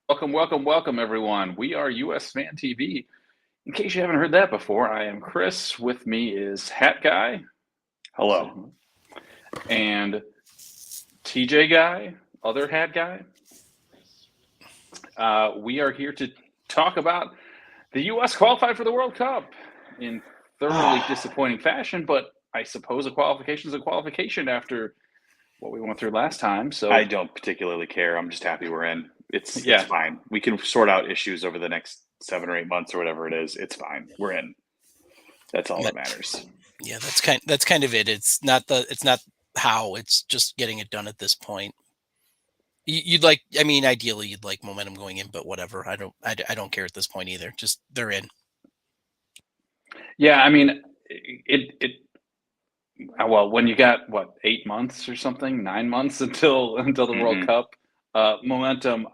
Welcome, everyone. We are USMNT TV. In case you haven't heard that before, I am Chris. With me is Hat Guy Hello. and TJ Guy, other Hat Guy. We are here to talk about the U.S. qualified for the World Cup in thoroughly disappointing fashion, but I suppose a qualification is a qualification after what we went through last time. So I don't particularly care. I'm just happy we're in. It's fine. We can sort out issues over the next 7 or 8 months or whatever it is. It's fine. We're in. That's all that matters. Yeah, that's kind of it. It's not how, it's just getting it done at this point. Ideally you'd like momentum going in, but whatever. I don't care at this point either. Just they're in. Yeah, I mean, well, when you got 8 months or something, 9 months until the World Cup, momentum,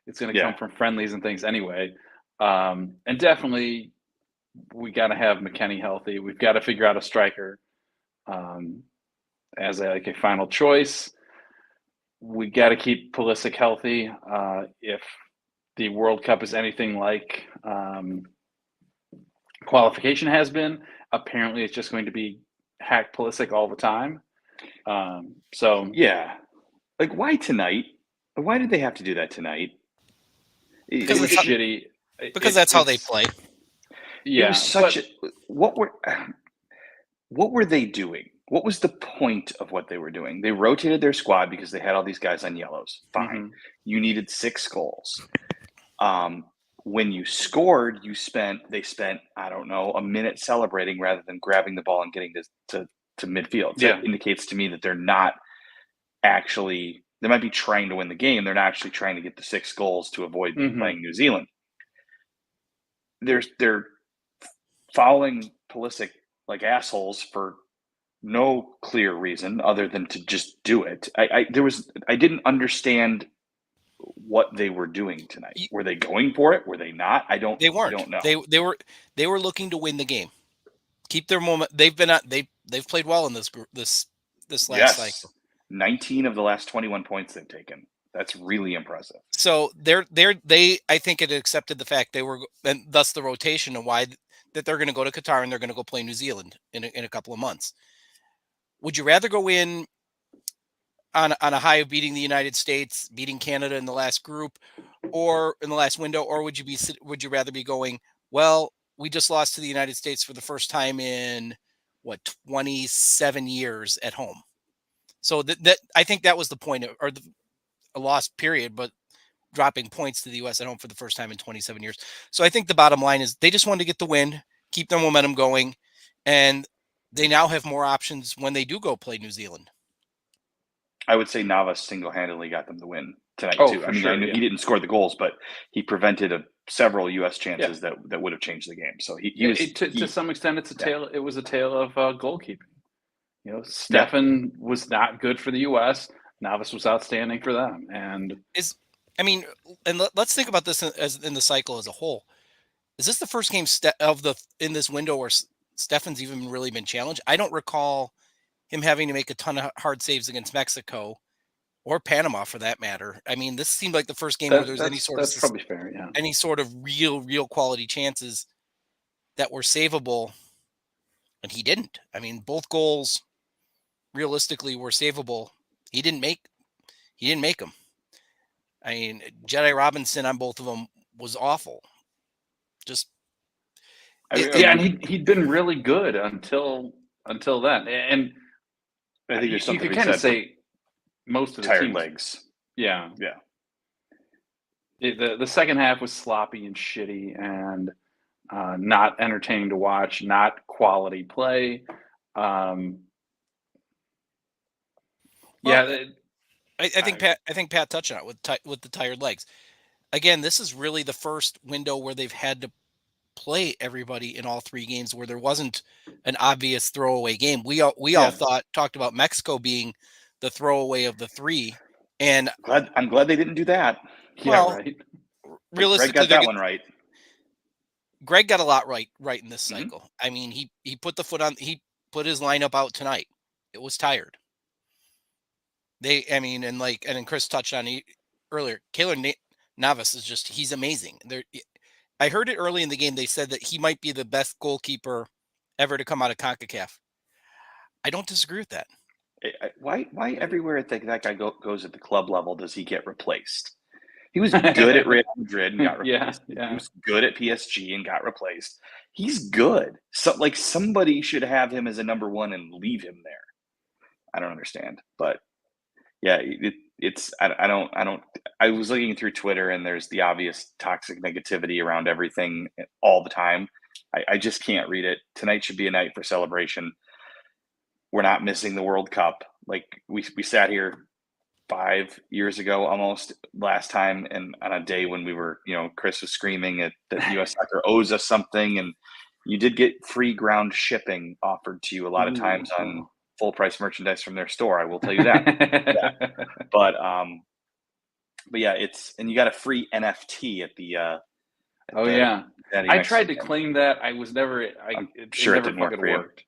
it's going to come from friendlies and things anyway. And definitely, we got to have McKennie healthy. We've got to figure out a striker as a final choice. We got to keep Pulisic healthy. If the World Cup is anything like qualification has been, apparently it's just going to be hack Pulisic all the time. Like, why tonight? Why did they have to do that tonight? Because it's shitty. Because that's how they play. Yeah, it was such. What were they doing? What was the point of what they were doing? They rotated their squad because they had all these guys on yellows. Fine. Mm-hmm. You needed 6 goals. When you scored, they spent, I don't know, a minute celebrating rather than grabbing the ball and getting to midfield. So that indicates to me that they're not actually, they might be trying to win the game. They're not actually trying to get the 6 goals to avoid playing New Zealand. They're fouling Pulisic like assholes for no clear reason other than to just do it. I didn't understand what they were doing tonight. Were they going for it? Were they not? They weren't. I don't know. They were looking to win the game. Keep their moment. They've played well in this last cycle. 19 of the last 21 points they've taken. That's really impressive. So they I think it accepted the fact they were, and thus the rotation and why that they're going to go to Qatar and they're going to go play New Zealand in a couple of months. Would you rather go in on a high of beating the United States, beating Canada in the last group, or in the last window, or would you rather be going, well, we just lost to the United States for the first time in 27 years at home. So that I think that was the point of, or a lost period, but dropping points to the U.S. at home for the first time in 27 years. So I think the bottom line is they just wanted to get the win, keep their momentum going, and they now have more options when they do go play New Zealand. I would say Navas single-handedly got them the win tonight too. I mean, I know he didn't score the goals, but he prevented several U.S. chances that would have changed the game. So he was to some extent, it's a tale. It was a tale of goalkeeping. You know, Stefan was not good for the U.S. Navas was outstanding for them, and let's think about this as in the cycle as a whole. Is this the first game in this window where Stefan's even really been challenged? I don't recall him having to make a ton of hard saves against Mexico or Panama for that matter. I mean, this seemed like the first game where there was any sort of real quality chances that were savable, and he didn't. I mean, both goals realistically were savable. He didn't make them. I mean, Jedi Robinson on both of them was awful. And he'd been really good until then. And I think there's something you could kind of say most of the tired teams, legs. Yeah. The second half was sloppy and shitty and not entertaining to watch, not quality play. I think Pat touched on it with the tired legs. Again, this is really the first window where they've had to play everybody in all 3 games where there wasn't an obvious throwaway game. We all talked about Mexico being the throwaway of the 3, and I'm glad they didn't do that. Realistically, Greg got that one right. Greg got a lot right in this cycle. I mean, he put the foot on. He put his lineup out tonight. It was tired. And Chris touched on it earlier. Keylor Navas is he's amazing. I heard it early in the game. They said that he might be the best goalkeeper ever to come out of CONCACAF. I don't disagree with that. Why everywhere that guy goes at the club level does he get replaced? He was good at Real Madrid and got replaced. Yeah. He was good at PSG and got replaced. He's good. So like somebody should have him as a number one and leave him there. I don't understand, but yeah, I was looking through Twitter and there's the obvious toxic negativity around everything all the time. I just can't read it. Tonight should be a night for celebration. We're not missing the World Cup. Like we sat here 5 years ago almost last time, and on a day when we were, Chris was screaming that US Soccer owes us something, and you did get free ground shipping offered to you a lot of times on full price merchandise from their store. I will tell you that. Yeah. But yeah, and you got a free NFT at the. I tried to claim that. I was never. I'm sure it didn't work.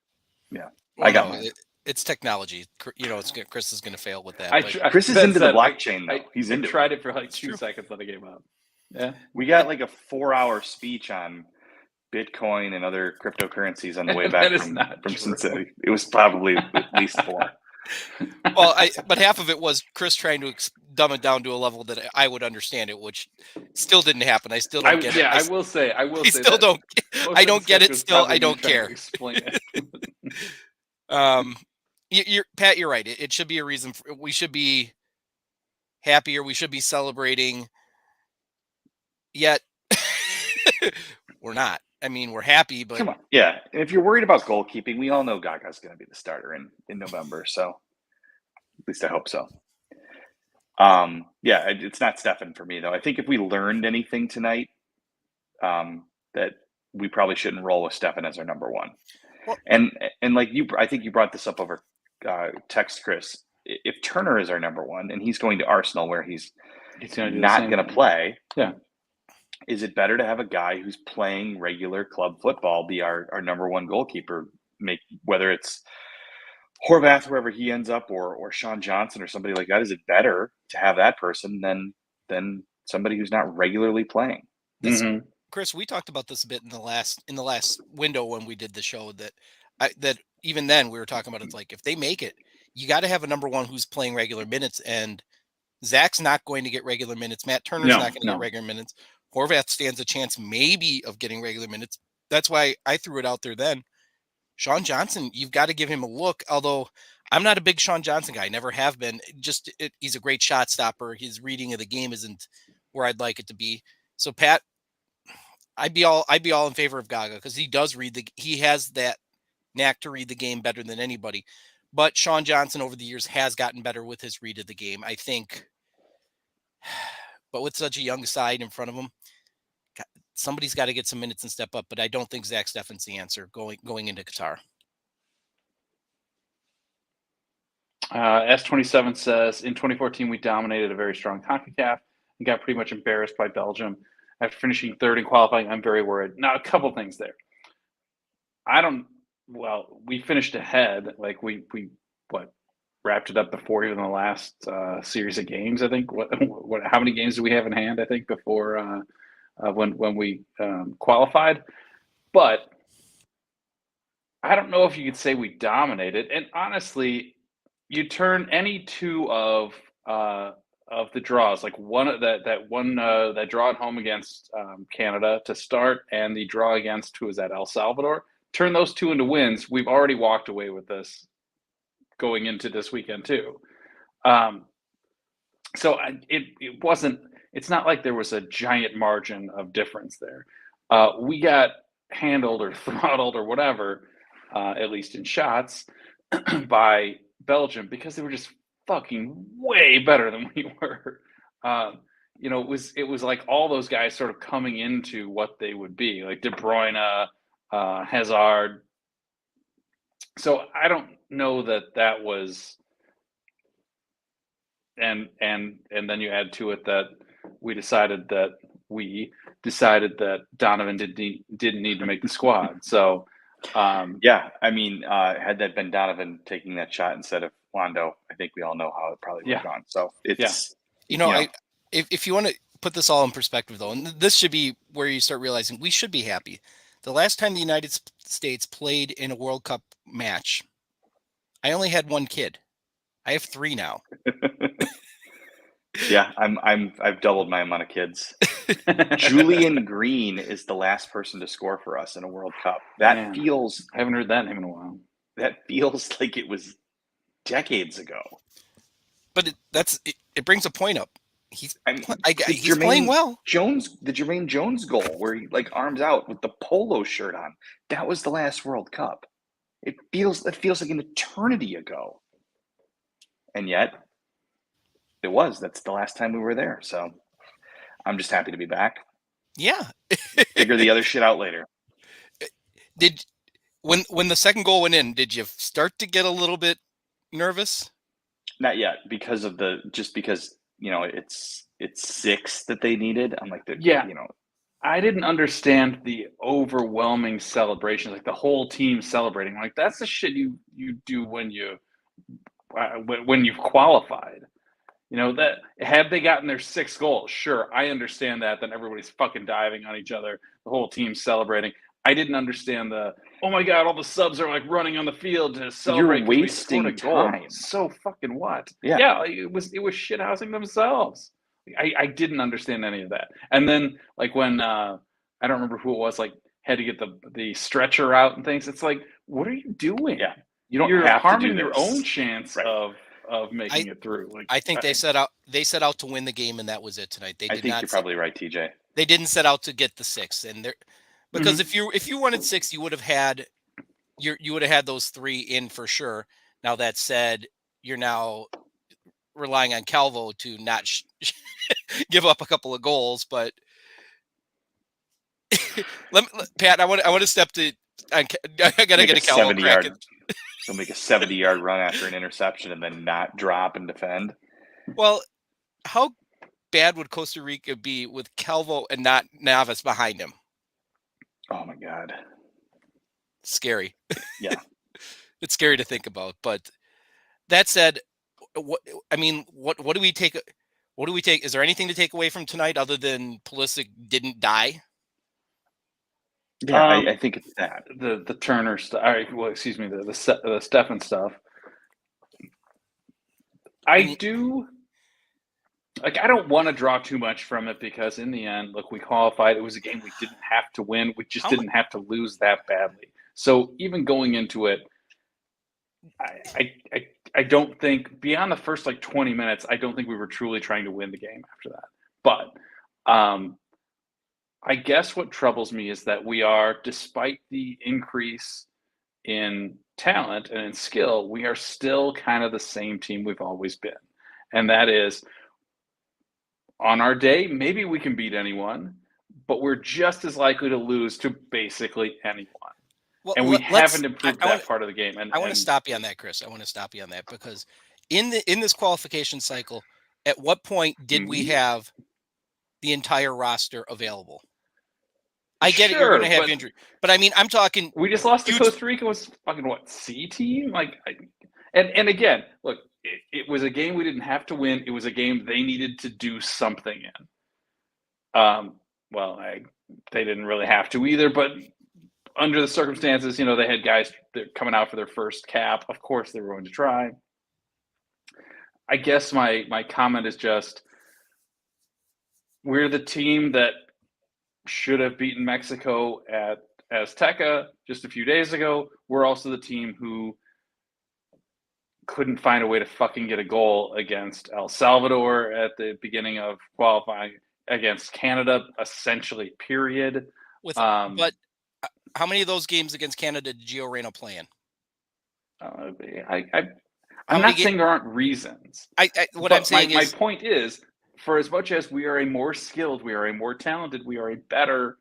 Yeah, well, I got mine. It's technology. Chris is going to fail with that. Chris is into the blockchain, though. He's into it. I tried it for like 2 seconds on the game up. Yeah, we got like a 4-hour speech on Bitcoin and other cryptocurrencies on the way back from Cincinnati. It was probably at least 4. Well, but half of it was Chris trying to dumb it down to a level that I would understand it, which still didn't happen. I still don't get it. I will say. I still don't. I don't get it. Still, I don't care. Explain it. Pat, you're right. It should be a reason. We should be happier. We should be celebrating. Yet we're not. I mean, we're happy, but come on. Yeah. And if you're worried about goalkeeping, we all know Gaga's going to be the starter in November. So at least I hope so. Yeah, it's not Stefan for me though. I think if we learned anything tonight, that we probably shouldn't roll with Stefan as our number one. Well, and like I think you brought this up over text, Chris. If Turner is our number one and he's going to Arsenal where he's not going to play, yeah. Is it better to have a guy who's playing regular club football be our number one goalkeeper? Whether it's Horvath, wherever he ends up, or Sean Johnson or somebody like that, is it better to have that person than somebody who's not regularly playing? Mm-hmm. Chris, we talked about this a bit in the last window when we did the show that even then we were talking about it's like if they make it, you got to have a number one who's playing regular minutes, and Zach's not going to get regular minutes. Matt Turner's not going to get regular minutes. Horvath stands a chance maybe of getting regular minutes. That's why I threw it out there then. Sean Johnson, you've got to give him a look, although I'm not a big Sean Johnson guy. I never have been. He's a great shot stopper. His reading of the game isn't where I'd like it to be. So, Pat, I'd be all in favor of Gaga because he has that knack to read the game better than anybody. But Sean Johnson over the years has gotten better with his read of the game, I think. But with such a young side in front of him, somebody's got to get some minutes and step up. But I don't think Zach Stefan's the answer going into Qatar. S27 says, in 2014, we dominated a very strong CONCACAF and got pretty much embarrassed by Belgium. After finishing third in qualifying, I'm very worried. Now, a couple things there. We finished ahead. Like we wrapped it up before even the last series of games. I think. How many games do we have in hand? I think before when we qualified, but I don't know if you could say we dominated. And honestly, you turn any two of the draws, like that draw at home against Canada to start, and the draw against who was that, El Salvador. Turn those two into wins. We've already walked away with this going into this weekend too. So it wasn't. It's not like there was a giant margin of difference there. We got handled or throttled or whatever, at least in shots, by Belgium because they were just fucking way better than we were. It was like all those guys sort of coming into what they would be, like De Bruyne, Hazard. So I don't know that was, and then you add to it that we decided that Donovan didn't need to make the squad. So yeah, I mean, had that been Donovan taking that shot instead of Wando, I think we all know how it probably would have gone. So it's if you want to put this all in perspective, though, and this should be where you start realizing we should be happy. The last time the United States played in a World Cup match, I only had one kid. I have 3 now. Yeah, I've doubled my amount of kids. Julian Green is the last person to score for us in a World Cup. That feels. I haven't heard that name in a while. That feels like it was decades ago. But it brings a point up. He's playing well. The Jermaine Jones goal where he like arms out with the polo shirt on. That was the last World Cup. It feels like an eternity ago. And yet it was. That's the last time we were there. So I'm just happy to be back. Yeah. Figure the other shit out later. When the second goal went in, did you start to get a little bit nervous? Not yet, because it's 6 that they needed. I'm like, I didn't understand the overwhelming celebration, like the whole team celebrating. Like that's the shit you do when you've qualified. That had they gotten their 6th goal, sure, I understand that. Then everybody's fucking diving on each other, the whole team's celebrating. I didn't understand oh my God, all the subs are like running on the field to celebrate. You're wasting time. So fucking what? Yeah, it was shithousing themselves. I didn't understand any of that. And then like when I don't remember who it was, like had to get the stretcher out and things. It's like, what are you doing? Yeah, you're harming your own chance of making it through. Like I think they set out to win the game, and that was it tonight. I think you're probably right, TJ. They didn't set out to get the 6, and because if you wanted 6, you would have had those 3 in for sure. Now that said, you're now relying on Calvo to not give up a couple of goals, but Pat, I want to step to. I gotta get a Calvo crack. He'll make a 70-yard run after an interception and then not drop and defend. Well, how bad would Costa Rica be with Calvo and not Navas behind him? Oh my God. Scary. Yeah. It's scary to think about. But that said, what do we take? Is there anything to take away from tonight other than Pulisic didn't die? Yeah, I think it's that. The Turner stuff. Well, excuse me, the Stefan stuff. I don't want to draw too much from it because in the end, look, we qualified. It was a game we didn't have to win. We just didn't have to lose that badly. So even going into it, I don't think beyond the first 20 minutes, I don't think we were truly trying to win the game after that. But I guess what troubles me is that we are, despite the increase in talent and in skill, we are still kind of the same team we've always been. And that is, on our day, maybe we can beat anyone, but we're just as likely to lose to basically anyone. Well, and we haven't improved that part of the game. And I want to stop you on that, Chris. I want to stop you on that because in this qualification cycle, at what point did we have the entire roster available? I get it. You're going to have injury, but I mean, I'm talking. We just lost to Costa Rica. Was fucking what, C team? And again, look, it was a game we didn't have to win. It was a game they needed to do something in. They didn't really have to either, but under the circumstances, they had guys coming out for their first cap. Of course, they were going to try. I guess my comment is just, we're the team that should have beaten Mexico at Azteca just a few days ago. We're also the team who couldn't find a way to fucking get a goal against El Salvador at the beginning of qualifying, against Canada, essentially, period. But how many of those games against Canada did Gio Reyna play in? I'm not saying there aren't reasons. I'm saying my point is, for as much as we are a more skilled, we are a more talented, we are a better,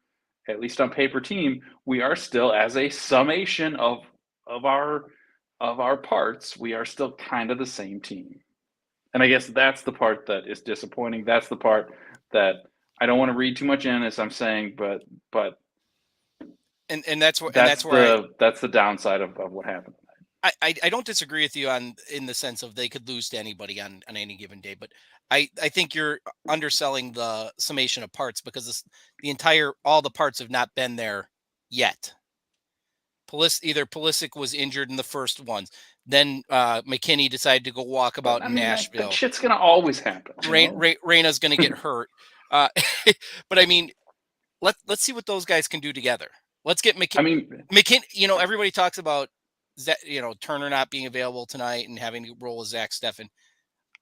at least on paper, team, we are still, as a summation of our parts, we are still kind of the same team. And I guess that's the part that is disappointing. That's the part that I don't want to read too much in, as I'm saying, but that's the downside of what happened. I don't disagree with you in the sense of they could lose to anybody on any given day, but I think you're underselling the summation of parts because all the parts have not been there yet. Either Pulisic was injured in the first ones, then McKinney decided to go walk about in Nashville. That shit's gonna always happen. Reyna's gonna get hurt, but I mean, let's see what those guys can do together. Let's get McKinney. You know, everybody talks about Turner not being available tonight and having to roll with Zach Steffen.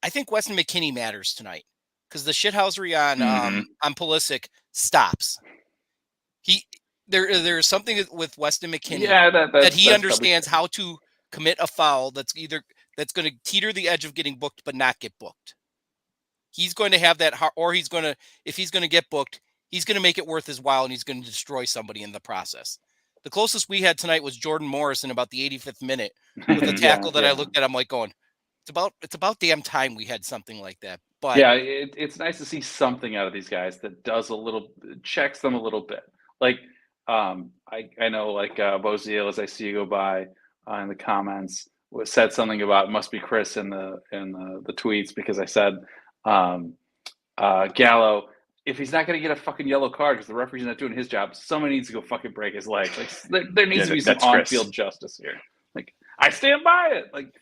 I think Weston McKinney matters tonight because the shithousery on Pulisic stops. There's something with Weston McKinney that he understands how to commit a foul that's going to teeter the edge of getting booked but not get booked. He's going to have that, or if he's going to get booked, he's going to make it worth his while and he's going to destroy somebody in the process. The closest we had tonight was Jordan Morris in about the 85th minute with a tackle that I looked at. I'm like going, it's about damn time we had something like that. But yeah, it's nice to see something out of these guys that checks them a little bit. Like, I know, like Boziel, as I see you go by in the comments, said something about must be Chris in the tweets because I said Gallo, if he's not going to get a fucking yellow card because the referee's not doing his job, someone needs to go fucking break his legs. Like there needs to be some on-field justice here. Like, I stand by it. Like,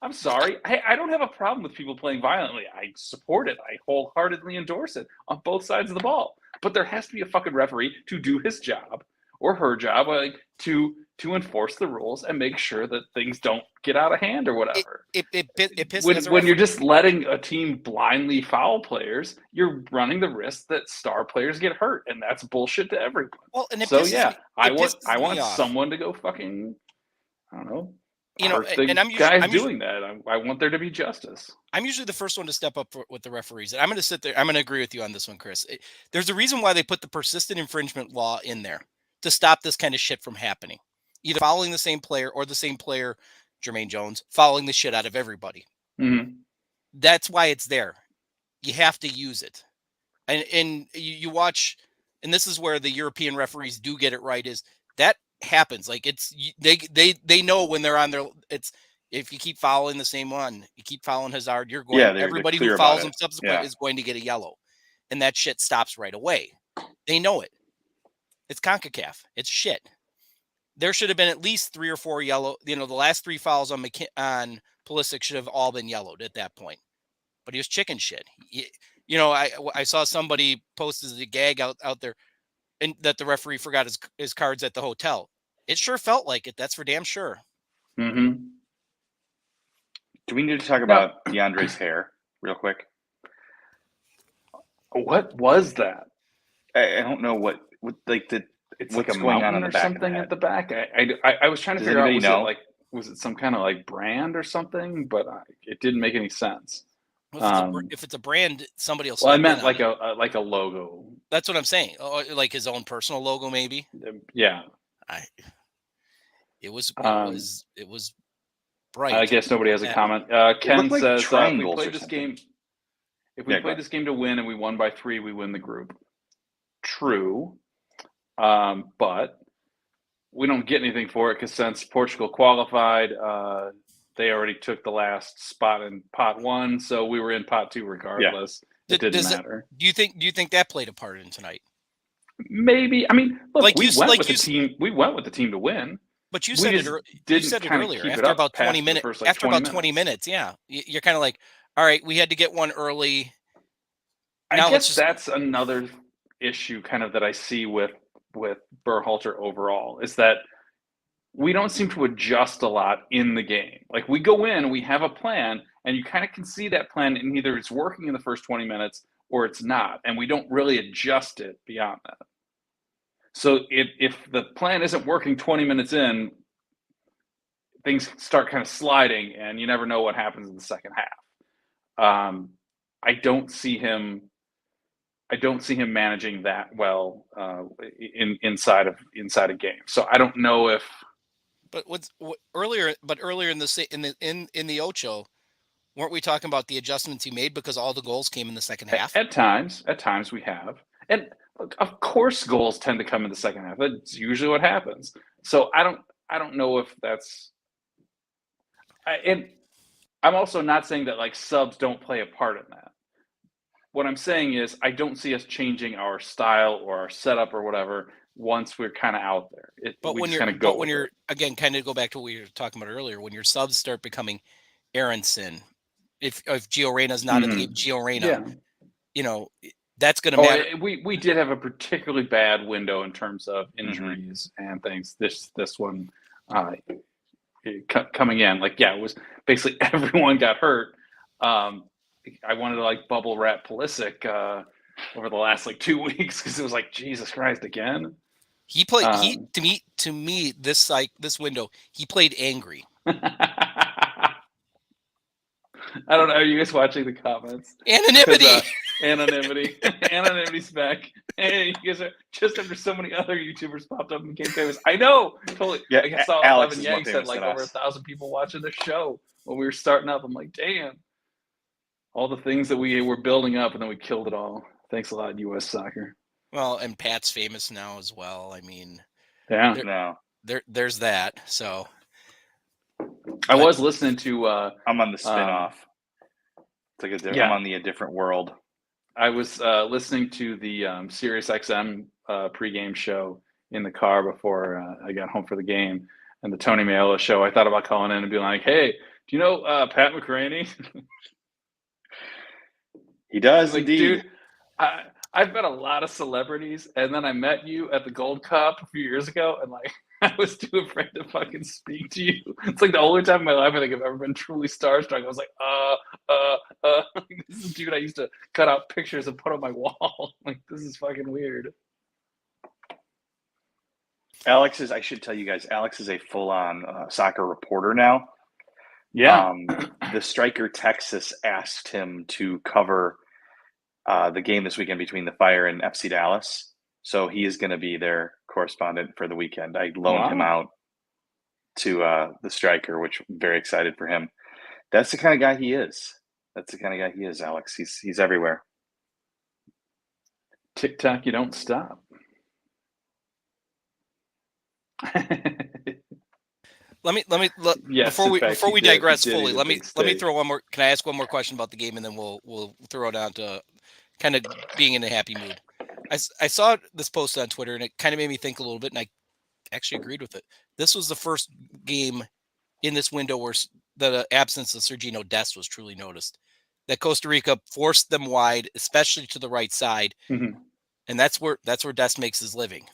I'm sorry. I don't have a problem with people playing violently. I support it. I wholeheartedly endorse it on both sides of the ball. But there has to be a fucking referee to do his job or her job, like to enforce the rules and make sure that things don't get out of hand or whatever. It pisses when you're just letting a team blindly foul players, you're running the risk that star players get hurt, and that's bullshit to everyone. Well, and I want someone to go fucking, I don't know. And I'm doing that. I want there to be justice. I'm usually the first one to step up with the referees. And I'm going to sit there. I'm going to agree with you on this one, Chris. There's a reason why they put the persistent infringement law in there to stop this kind of shit from happening. Either following the same player or the same player, Jermaine Jones, following the shit out of everybody. Mm-hmm. That's why it's there. You have to use it. And you watch, and this is where the European referees do get it right, is that happens. Like they know when they're on if you keep following the same one, you keep following Hazard, everybody who follows him subsequent is going to get a yellow, and that shit stops right away. They know it. It's CONCACAF. It's shit. There should have been at least 3 or 4 yellow. The last 3 fouls on Pulisic should have all been yellowed at that point. But he was chicken shit. I saw somebody post as a gag out there, and that the referee forgot his cards at the hotel. It sure felt like it. That's for damn sure. Mm-hmm. Do we need to talk about DeAndre's hair real quick? What was that? I don't know what it's like a mountain or something at the back. I was trying to figure out, was it some kind of like brand or something? But it didn't make any sense. If it's a brand, somebody else. Well, I meant like a logo. That's what I'm saying. Like his own personal logo, maybe. Yeah. It was bright. I guess nobody has a comment. Ken says if we played this game to win and we won by 3, we win the group. True, but we don't get anything for it because since Portugal qualified, they already took the last spot in pot 1, so we were in pot 2 regardless. Yeah. It didn't matter. Do you think that played a part in tonight? Maybe. I mean, look, we went with the team to win. But you said it earlier. After about 20 minutes. After about 20 minutes, yeah, you're kind of like, all right, we had to get one early. I guess that's another issue, kind of that I see with Berhalter overall, is that we don't seem to adjust a lot in the game. Like, we go in, we have a plan, and you kind of can see that plan, and either it's working in the first 20 minutes or it's not, and we don't really adjust it beyond that. So if the plan isn't working 20 minutes in, things start kind of sliding, and you never know what happens in the second half. I don't see him managing that well inside a game. So I don't know if. But earlier in the Ocho, weren't we talking about the adjustments he made because all the goals came in the second half? At times we have, and look, of course, goals tend to come in the second half. That's usually what happens. So I don't know if that's And I'm also not saying that like subs don't play a part in that. What I'm saying is I don't see us changing our style or our setup or whatever once we're kind of out there. When you're again, kind of go back to what we were talking about earlier, when your subs start becoming Aronson, if Gio Reyna's not in the game, Gio Reyna, that's going to matter. We did have a particularly bad window in terms of injuries and things. This one coming in, it was basically everyone got hurt. I wanted to like bubble wrap Pulisic over the last 2 weeks because it was like, Jesus Christ, again. He played. To me, this window, he played angry. I don't know. Are you guys watching the comments? Anonymity. Anonymity's back. Hey, you guys are just after so many other YouTubers popped up and became famous. I know, totally. Yeah, I saw Alex Evan Yang said over 1,000 people watching the show when we were starting up. I'm like, damn. All the things that we were building up, and then we killed it all. Thanks a lot, U.S. Soccer. Well, and Pat's famous now as well. I mean, there's that. So, I was listening to. I'm on the spinoff. It's like I'm on a different world. I was listening to the Sirius XM pregame show in the car before I got home for the game, and the Tony Mayola show. I thought about calling in and being like, "Hey, do you know Pat McCraney?" He does, indeed. Dude, I've met a lot of celebrities, and then I met you at the Gold Cup a few years ago, and I was too afraid to fucking speak to you. It's like the only time in my life I think I've ever been truly starstruck. I was like, this is a dude I used to cut out pictures and put on my wall. This is fucking weird. I should tell you guys, Alex is a full-on soccer reporter now. Yeah. The striker Texas asked him to cover the game this weekend between the Fire and FC Dallas. So he is going to be their correspondent for the weekend. I loaned him out to the striker, which I'm very excited for him. That's the kind of guy he is. Alex. He's everywhere. TikTok, you don't stop. Before we digress fully, let me throw one more. Can I ask one more question about the game, and then we'll throw it on to kind of being in a happy mood. I saw this post on Twitter, and it kind of made me think a little bit, and I actually agreed with it. This was the first game in this window where the absence of Sergiño Dest was truly noticed. That Costa Rica forced them wide, especially to the right side, and that's where Dest makes his living.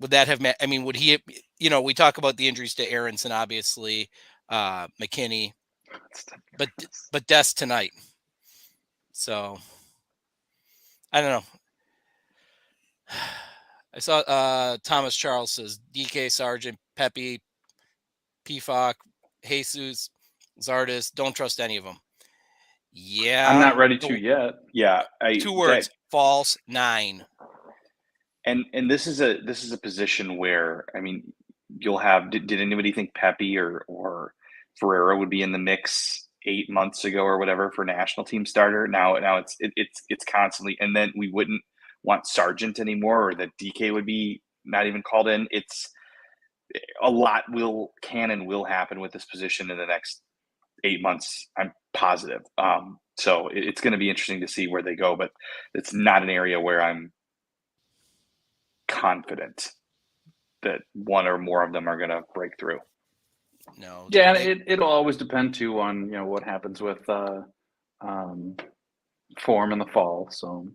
Would that have? I mean, would he? We talk about the injuries to Aronson, obviously, McKinney, but Dest tonight. So I don't know. I saw Thomas Charles says DK, Sargent, Pepe, Pifok, Jesus, Zardes. Don't trust any of them. Yeah, I'm not ready to yet. Yeah, 2 words: false 9. And this is a position where, I mean, you'll have. Did anybody think Pepe or Ferreira would be in the mix 8 months ago or whatever for national team starter? Now it's constantly, and then we wouldn't want Sargent anymore, or that DK would be not even called in. It's a lot can and will happen with this position in the next 8 months. I'm positive. So it's going to be interesting to see where they go, but it's not an area where I'm confident that one or more of them are going to break through. No. Yeah, it'll always depend too on what happens with form in the fall. So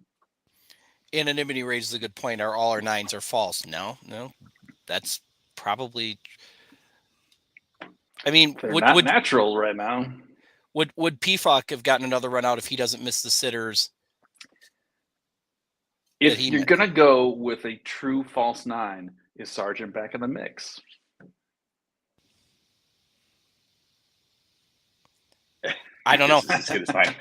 anonymity raises a good point. All our 9s are false? No, that's probably. I mean, would natural right now. Would Pifok have gotten another run out if he doesn't miss the sitters? If you're going to go with a true false 9, is Sargent back in the mix? I don't know. As good as mine.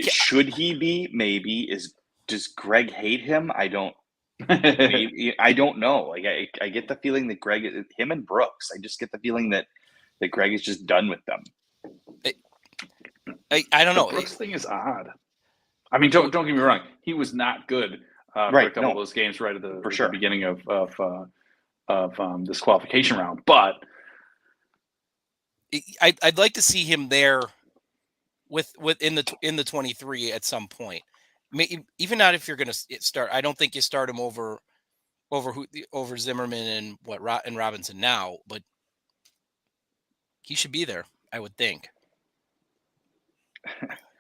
Should he be? Maybe. Does Greg hate him? I don't. I don't know. I get the feeling that Greg, him and Brooks, I just get the feeling that Greg is just done with them. I don't know. The Brooks thing is odd. I mean, don't get me wrong. He was not good for a couple of those games right at the beginning of this qualification round. But I'd like to see him there with in the 23 at some point. Even not if you're going to start. I don't think you start him over Zimmerman and Robinson now, but he should be there, I would think.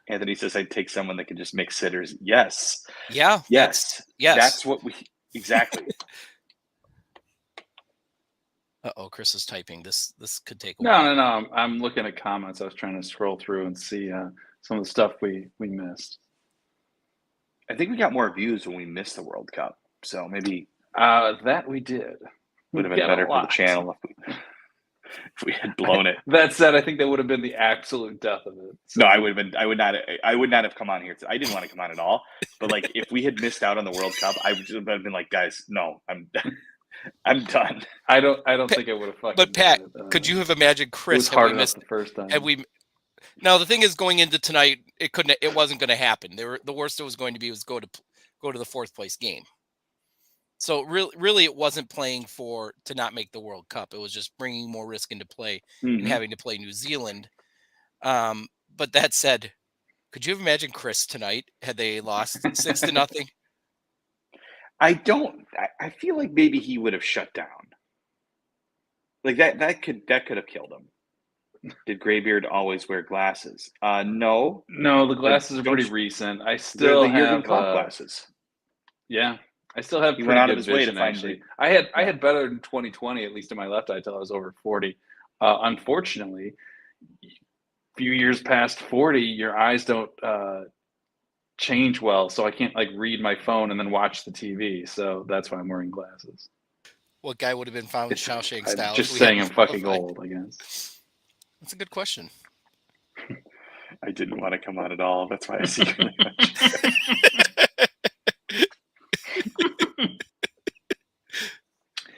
Anthony says I'd take someone that can just mix sitters. Yes. Yeah. Yes. Yes. That's what we exactly. Chris is typing. This could take a while. while. No. I'm looking at comments. I was trying to scroll through and see some of the stuff we missed. I think we got more views when we missed the World Cup. So maybe that we did. Would have been better for the channel if we had blown it. That said, I think that would have been the absolute death of it. So. No, I would not have come on here. I didn't want to come on at all. But like, if we had missed out on the World Cup, I would have been like, guys, no, I'm done. I don't think it would have fucking. But Pat, could you have imagined Chris? It was hard enough the first time. Now the thing is, going into tonight, it wasn't going to happen. The worst it was going to be was go to the fourth place game. So really, it wasn't playing to not make the World Cup. It was just bringing more risk into play and having to play New Zealand. But that said, could you have imagined Chris tonight had they lost 6-0? I feel like maybe he would have shut down. Like that could have killed him. Did Graybeard always wear glasses? No. No, the glasses are pretty recent. I still have glasses. Yeah. I still have pretty good vision, actually. I had better than 20/20, at least in my left eye, until I was over 40. Unfortunately, a few years past 40, your eyes don't change well, so I can't like read my phone and then watch the TV. So that's why I'm wearing glasses. What guy would have been found Shawshank style? I'm just saying I'm fucking old, I guess. That's a good question. I didn't want to come on at all. That's why I secretly mentioned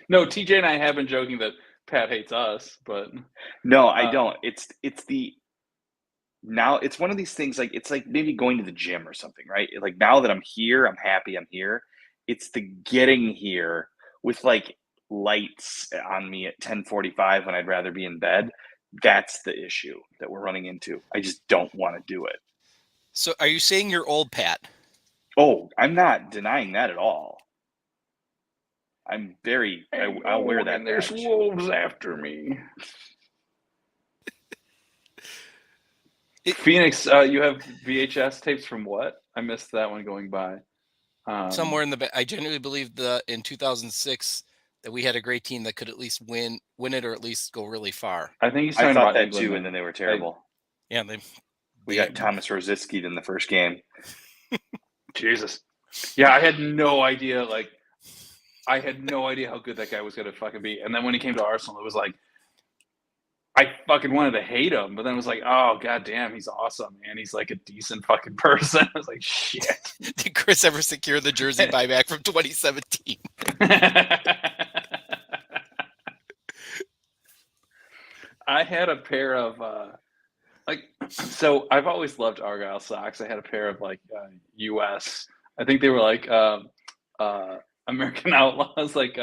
No, TJ and I have been joking that Pat hates us, but no, I don't. It's one of these things, like it's like maybe going to the gym or something, right? Like now that I'm here, I'm happy I'm here. It's the getting here with like lights on me at 10:45 when I'd rather be in bed. That's the issue that we're running into. I just don't want to do it. So are you saying you're old, Pat? Oh, I'm not denying that at all. I'm very. I'll wear that. And there's wolves after me. Phoenix, you have VHS tapes from what? I missed that one going by. Somewhere in the. I genuinely believe in 2006 that we had a great team that could at least win it or at least go really far. I think he's talking about that England, too, and then they were terrible. We got Thomas Rosicky in the first game. Jesus. Yeah, I had no idea. Like, I had no idea how good that guy was going to fucking be. And then when he came to Arsenal, it was like, I fucking wanted to hate him. But then it was like, oh, goddamn, he's awesome, man. He's like a decent fucking person. I was like, shit. Did Chris ever secure the jersey buyback from 2017? I had a pair of, so I've always loved Argyle socks. I had a pair of like US. I think they were like American Outlaws, like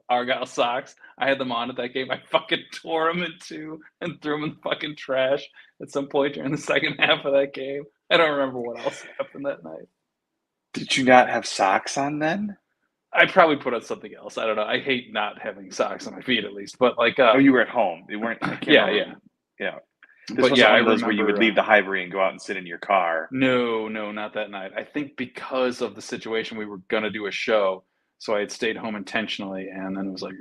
Argyle socks. I had them on at that game. I fucking tore them in two and threw them in the fucking trash at some point during the second half of that game. I don't remember what else happened that night. Did you not have socks on then? I probably put on something else. I don't know. I hate not having socks on my feet, at least. But like, oh, you were at home. You weren't. Yeah. This was one of those where you would leave the Highbury and go out and sit in your car. No, not that night. I think because of the situation, we were gonna do a show, so I had stayed home intentionally, and then it was like,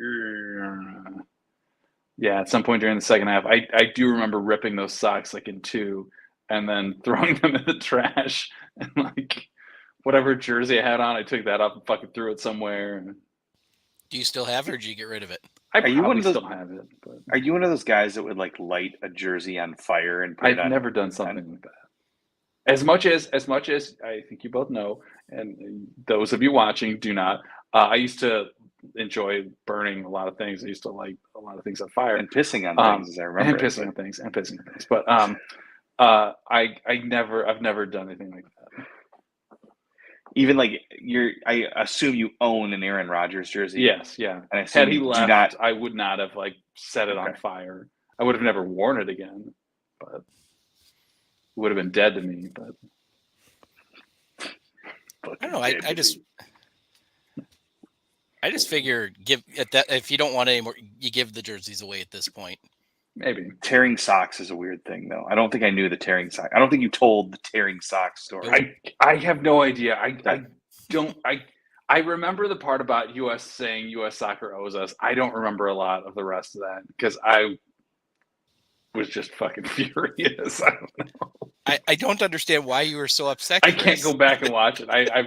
yeah. At some point during the second half, I do remember ripping those socks like in two, and then throwing them in the trash, and like whatever jersey I had on, I took that up and fucking threw it somewhere. Do you still have it, or did you get rid of it? I probably still have it. But are you one of those guys that would like light a jersey on fire and put it on? I've never done something like that. As much as I think you both know, and those of you watching do not, I used to enjoy burning a lot of things. I used to light a lot of things on fire. And pissing on things, as I remember. And pissing on things. But I've never done anything like that. Even like I assume you own an Aaron Rodgers jersey. Yes, yeah. And had he left, I would not have like set it on fire. I would have never worn it again, but it would have been dead to me. But I don't know. I just figure if you don't want any more, you give the jerseys away at this point. Maybe tearing socks is a weird thing, though. I don't think I knew the tearing sock. I don't think you told the tearing sock story. I have no idea. I remember the part about US saying US soccer owes us. I don't remember a lot of the rest of that because I was just fucking furious. I don't know. I don't understand why you were so upset. I can't go back and watch it. I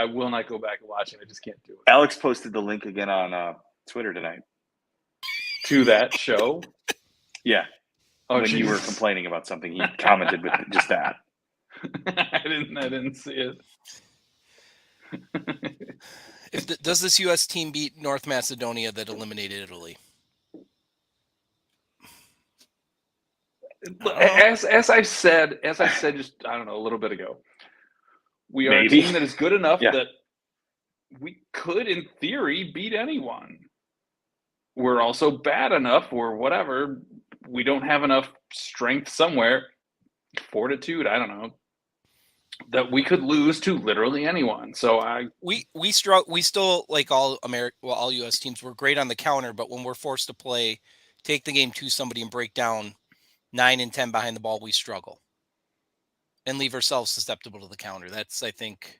will not go back and watch it. I just can't do it. Alex posted the link again on Twitter tonight. To that show? Yeah. Oh, when you were complaining about something, he commented with just that. I didn't see it. Does this U.S. team beat North Macedonia that eliminated Italy? As I said just I don't know a little bit ago, we are a team that is good enough that we could, in theory, beat anyone. We're also bad enough, or whatever. We don't have enough strength somewhere, fortitude. I don't know, that we could lose to literally anyone. So we still, like all U.S. teams, we're great on the counter, but when we're forced to play, take the game to somebody and break down 9 and 10 behind the ball, we struggle and leave ourselves susceptible to the counter. I think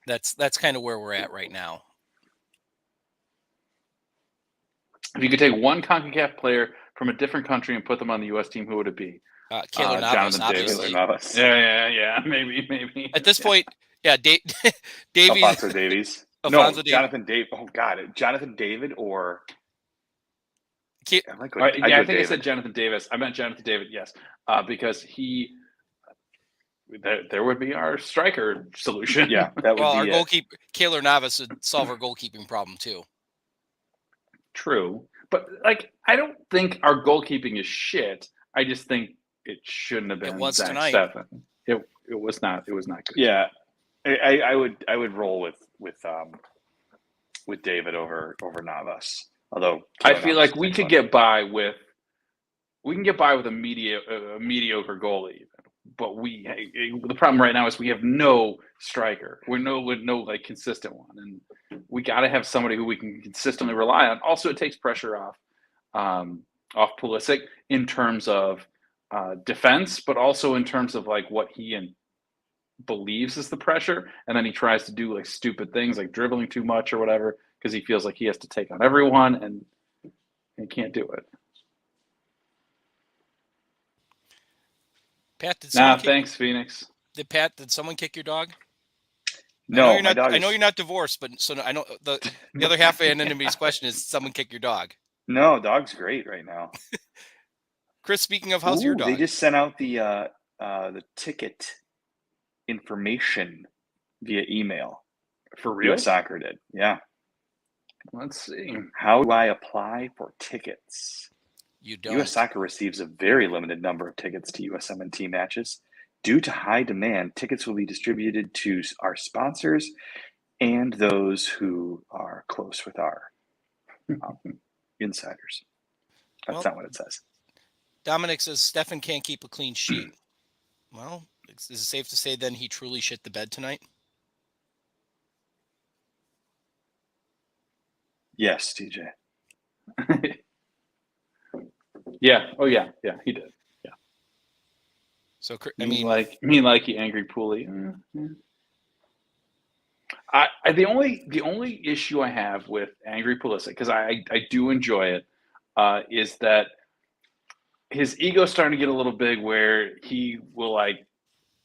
that's kind of where we're at right now. If you could take one CONCACAF player from a different country and put them on the U.S. team, who would it be? Keylor Navas, Jonathan obviously. Davis. Yeah, maybe. At this point, Davies. Alphonso Davies. Jonathan David. Oh, God. Jonathan David or... I think I said Jonathan Davis. I meant Jonathan David, yes, because there would be our striker solution. Yeah, that would be our goalkeeper, Keylor Navas, would solve our goalkeeping problem too. True, but I don't think our goalkeeping is shit. I just think it shouldn't have been. It was Zach tonight. Steffen. It was not. It was not good. Yeah, I would roll with David over Navas. Although I feel like we can get by with a mediocre goalie, but the problem right now is we have no striker. We're with no consistent one, and we got to have somebody who we can consistently rely on. Also, it takes pressure off Pulisic in terms of defense, but also in terms of what he believes is the pressure, and then he tries to do stupid things like dribbling too much or whatever, because he feels like he has to take on everyone, and he can't do it. Pat, thanks, Phoenix. Did someone kick your dog? No, I know you're not divorced, but I know the other half of Anonymity's question is, someone kick your dog? No, dog's great right now. Chris, speaking of, how's your dog? They just sent out the ticket information via email. For real? US Soccer did, yeah. Let's see. How do I apply for tickets? You don't. US Soccer receives a very limited number of tickets to USMNT matches. Due to high demand, tickets will be distributed to our sponsors and those who are close with our insiders. That's not what it says. Dominic says Steffen can't keep a clean sheet. Well, is it safe to say then he truly shit the bed tonight? Yes, TJ. Yeah. Oh, yeah. Yeah, he did. Yeah. So I mean, like he angry Pooley. The only issue I have with angry Pulisic, because I do enjoy it, is that his ego's starting to get a little big, where he will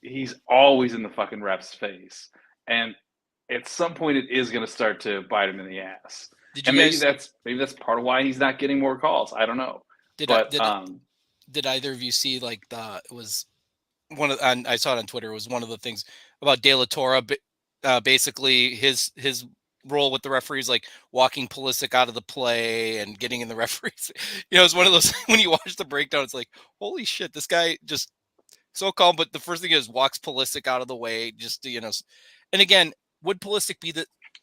he's always in the fucking ref's face, and at some point it is going to start to bite him in the ass. Maybe that's part of why he's not getting more calls. I don't know. Did either of you see it was one of I saw it on Twitter. It was one of the things about De La Torre. Basically, his role with the referees, walking Pulisic out of the play and getting in the referees. It's one of those, when you watch the breakdown, it's like, holy shit, this guy just so calm. But the first thing is walks Pulisic out of the way, just and again, would Pulisic be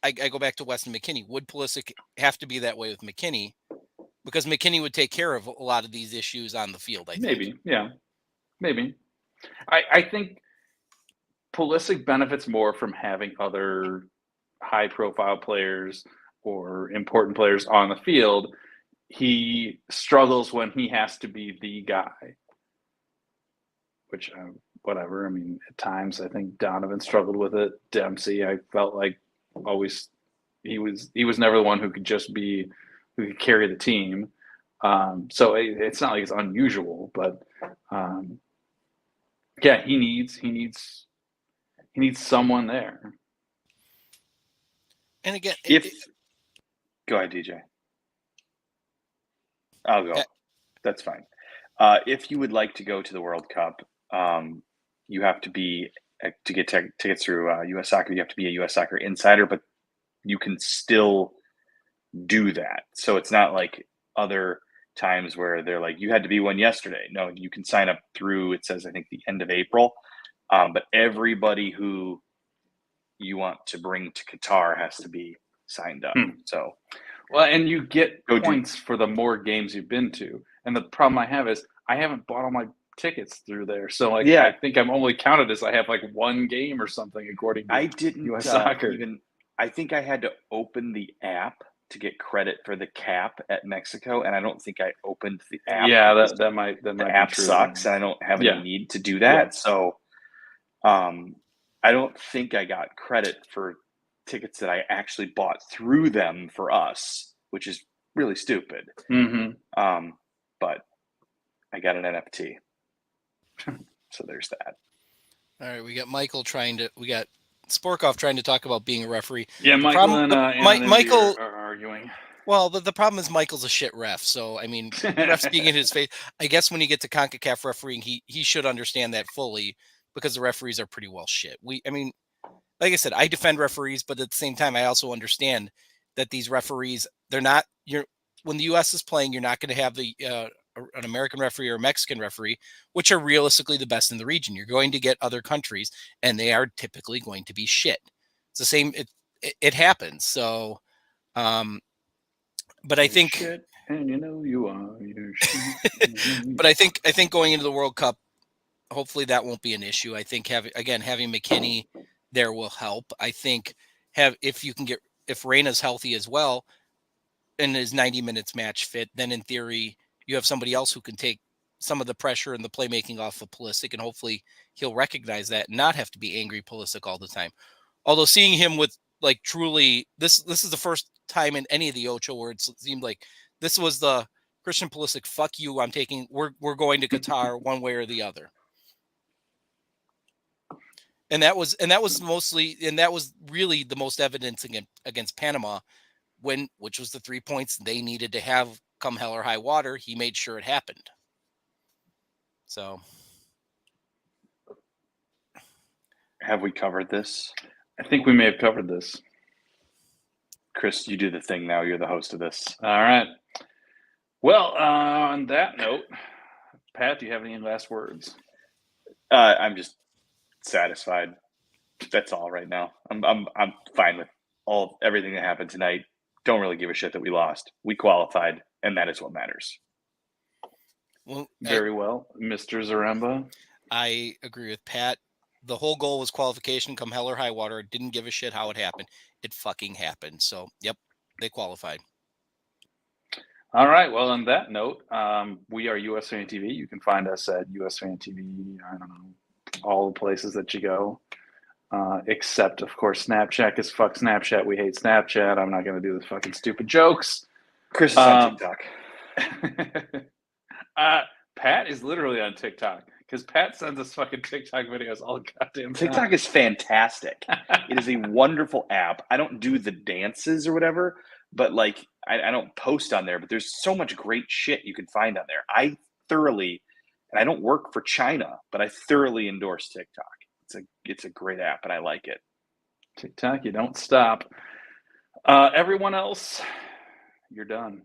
I go back to Weston McKennie. Would Pulisic have to be that way with McKennie? because McKinney would take care of a lot of these issues on the field. I think. Maybe, yeah, maybe. I think Pulisic benefits more from having other high-profile players or important players on the field. He struggles when he has to be the guy, which whatever. I mean, at times I think Donovan struggled with it. Dempsey, I felt like always he was never the one who could carry the team. So it's not like it's unusual, but yeah, he needs someone there. And again, go ahead, DJ. I'll go. That's fine. If you would like to go to the World Cup, you have to be to get tickets through US Soccer. You have to be a US Soccer insider, but you can still do that. So it's not like other times where they're like, you had to be one yesterday. No, you can sign up through, it says, I think, the end of April. But everybody who you want to bring to Qatar has to be signed up. So, well, and you get points for the more games you've been to. And the problem I have is I haven't bought all my tickets through there. So like, I think I'm only counted as I have like one game or something according to US Soccer. I think I had to open the app to get credit for the cap at Mexico, and I don't think I opened the app. Yeah, that might the be app true. sucks, and I don't have any need to do that. Yeah. So, I don't think I got credit for tickets that I actually bought through them for us, which is really stupid. But I got an NFT, so there's that. All right, we got Sporkov trying to talk about being a referee. Yeah, Michael and Michael are arguing. Well, the problem is Michael's a shit ref. So, I mean, refs being in his face. I guess when you get to CONCACAF refereeing, he should understand that fully because the referees are pretty well shit. I mean, like I said, I defend referees, but at the same time, I also understand that these referees, when the U.S. is playing, you're not going to have an American referee or a Mexican referee, which are realistically the best in the region. You're going to get other countries, and they are typically going to be shit. It's the same. It happens. So, but I think, shit, and you know you are. But I think going into the World Cup, hopefully that won't be an issue. I think having McKinney there will help. I think if Reyna's healthy as well and is 90 minutes match fit, then in theory you have somebody else who can take some of the pressure and the playmaking off of Pulisic, and hopefully he'll recognize that and not have to be angry Pulisic all the time. Although seeing him with like truly, this is the first time in any of the Ocho where it seemed like this was the Christian Pulisic, fuck you, we're going to Qatar one way or the other. And that was really the most evidence against Panama, which was the 3 points they needed to have come hell or high water. He made sure it happened. So, have we covered this? I think we may have covered this. Chris, you do the thing now. You're the host of this. All right. Well, on that note, Pat, do you have any last words? I'm just satisfied. That's all right now. I'm fine with everything that happened tonight. Don't really give a shit that we lost. We qualified, and that is what matters. Well, very well, Mr. Zaremba. I agree with Pat. The whole goal was qualification, come hell or high water. Didn't give a shit how it happened. It fucking happened. So, yep, they qualified. All right. Well, on that note, we are USMNT TV. You can find us at USMNT TV. I don't know, all the places that you go, except, of course, Snapchat. Because fuck Snapchat. We hate Snapchat. I'm not going to do the fucking stupid jokes. Chris is on TikTok. Pat is literally on TikTok. Because Pat sends us fucking TikTok videos all goddamn time. TikTok is fantastic. It is a wonderful app. I don't do the dances or whatever, but like I don't post on there. But there's so much great shit you can find on there. I don't work for China, but I thoroughly endorse TikTok. It's a great app, and I like it. TikTok, you don't stop. Everyone else, you're done.